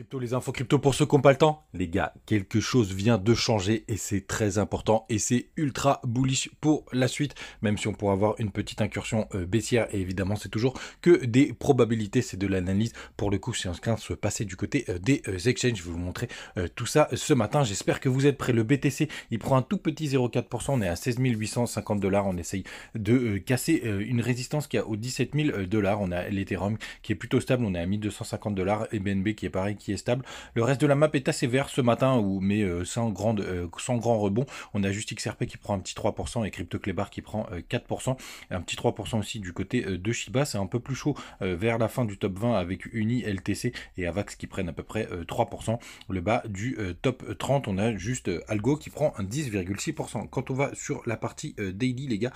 Crypto, les infos crypto pour ceux qui n'ont pas le temps. Les gars, quelque chose vient de changer et c'est très important et c'est ultra bullish pour la suite, même si on pourra avoir une petite incursion baissière et évidemment c'est toujours que des probabilités, c'est de l'analyse. Pour le coup, c'est en train de se passer du côté des exchanges. Je vais vous montrer tout ça ce matin. J'espère que vous êtes prêts. Le BTC, il prend un tout petit 0,4%. On est à 16 850 $. On essaye de casser une résistance qui est au 17 000 $. On a l'Ethereum qui est plutôt stable. On est à 1250 $. Et BNB qui est pareil, qui est stable. Le reste de la map est assez vert ce matin, mais sans grand rebond. On a juste XRP qui prend un petit 3% et CryptoClebar qui prend 4%. Un petit 3% aussi du côté de Shiba. C'est un peu plus chaud vers la fin du top 20 avec Uni, LTC et Avax qui prennent à peu près 3%. Le bas du top 30, on a juste Algo qui prend un 10,6%. Quand on va sur la partie daily, les gars,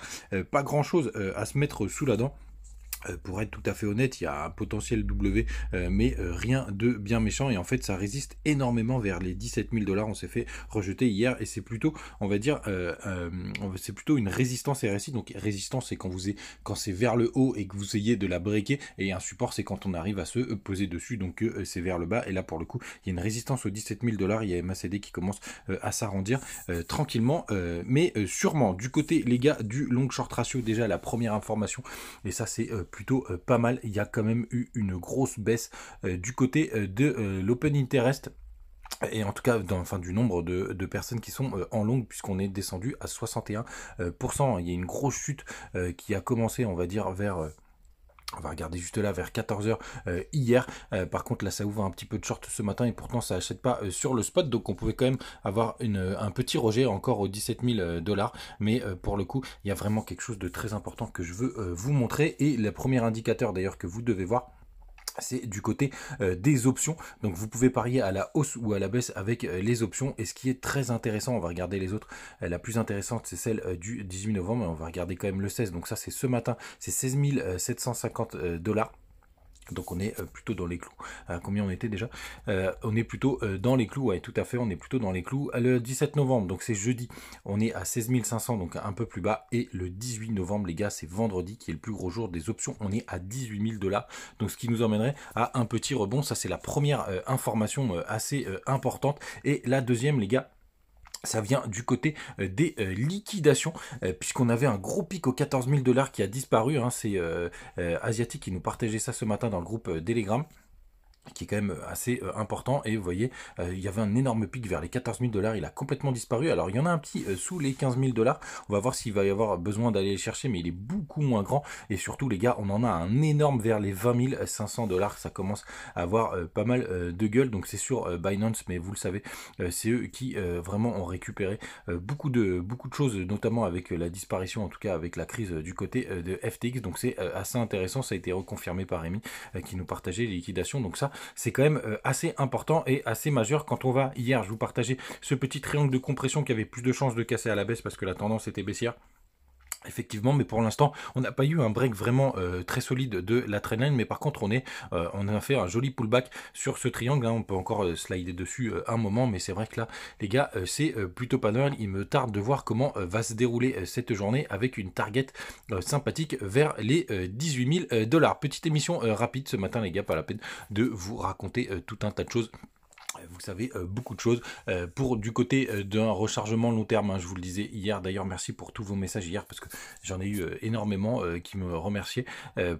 pas grand chose à se mettre sous la dent. Pour être tout à fait honnête, il y a un potentiel W, mais rien de bien méchant. Et en fait, ça résiste énormément vers les 17 000 $. On s'est fait rejeter hier et c'est plutôt, on va dire, c'est plutôt une résistance RSI. Donc résistance, c'est quand c'est vers le haut et que vous ayez de la breaker. Et un support, c'est quand on arrive à se poser dessus. Donc c'est vers le bas. Et là, pour le coup, il y a une résistance aux 17 000 $. Il y a MACD qui commence à s'arrondir tranquillement, mais sûrement. Du côté, les gars, du long short ratio, déjà la première information. Et ça, c'est plutôt pas mal. Il y a quand même eu une grosse baisse du côté de l'open interest et en tout cas du nombre de personnes qui sont en longue, puisqu'on est descendu à 61%. Il y a une grosse chute qui a commencé, on va dire, vers on va regarder juste là vers 14 h hier. Par contre là ça ouvre un petit peu de short ce matin et pourtant ça achète pas sur le spot, donc on pouvait quand même avoir un petit rejet encore aux 17 000 $. Mais pour le coup il y a vraiment quelque chose de très important que je veux vous montrer. Et le premier indicateur d'ailleurs que vous devez voir, c'est du côté des options. Donc vous pouvez parier à la hausse ou à la baisse avec les options. Et ce qui est très intéressant, on va regarder les autres. La plus intéressante, c'est celle du 18 novembre. On va regarder quand même le 16. Donc ça, c'est ce matin. C'est 16 750 $. Donc on est plutôt dans les clous. Combien on était déjà on est plutôt dans les clous, ouais, tout à fait, on est plutôt dans les clous. Le 17 novembre, donc c'est jeudi, on est à 16 500, donc un peu plus bas. Et le 18 novembre, les gars, c'est vendredi qui est le plus gros jour des options. On est à 18 000 $. Donc ce qui nous emmènerait à un petit rebond. Ça, c'est la première information assez importante. Et la deuxième, les gars, ça vient du côté des liquidations, puisqu'on avait un gros pic aux 14 000 $ qui a disparu. Hein, c'est Asiatique qui nous partageait ça ce matin dans le groupe Telegram, qui est quand même assez important. Et vous voyez, il y avait un énorme pic vers les 14 000 $. Il a complètement disparu. Alors il y en a un petit sous les 15 000 $. On va voir s'il va y avoir besoin d'aller le chercher, mais il est beaucoup moins grand. Et surtout, les gars, on en a un énorme vers les 20 500 $. Ça commence à avoir pas mal de gueule. Donc c'est sur Binance, mais vous le savez, c'est eux qui vraiment ont récupéré beaucoup de choses, notamment avec la disparition, en tout cas avec la crise du côté de FTX. Donc c'est assez intéressant. Ça a été reconfirmé par Rémi qui nous partageait les liquidations. Donc ça, c'est quand même assez important et assez majeur. Quand on va, hier, je vous partageais ce petit triangle de compression qui avait plus de chances de casser à la baisse parce que la tendance était baissière. Effectivement, mais pour l'instant, on n'a pas eu un break vraiment très solide de la trendline, mais par contre, on a fait un joli pullback sur ce triangle. Hein. On peut encore slider dessus un moment, mais c'est vrai que là, les gars, c'est plutôt pas mal. Il me tarde de voir comment va se dérouler cette journée avec une target sympathique vers les 18 000 $. Petite émission rapide ce matin, les gars, pas la peine de vous raconter tout un tas de choses. Vous savez beaucoup de choses pour du côté d'un rechargement long terme, hein, je vous le disais hier. D'ailleurs, merci pour tous vos messages hier parce que j'en ai eu énormément qui me remerciaient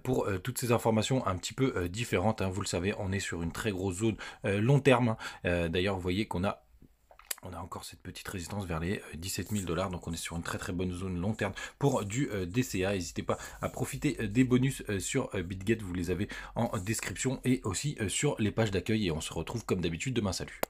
pour toutes ces informations un petit peu différentes. Hein. Vous le savez, on est sur une très grosse zone long terme. Hein. D'ailleurs, vous voyez qu'on a encore cette petite résistance vers les 17 000 $. Donc on est sur une très très bonne zone long terme pour du DCA. N'hésitez pas à profiter des bonus sur BitGet. Vous les avez en description et aussi sur les pages d'accueil. Et on se retrouve comme d'habitude demain. Salut.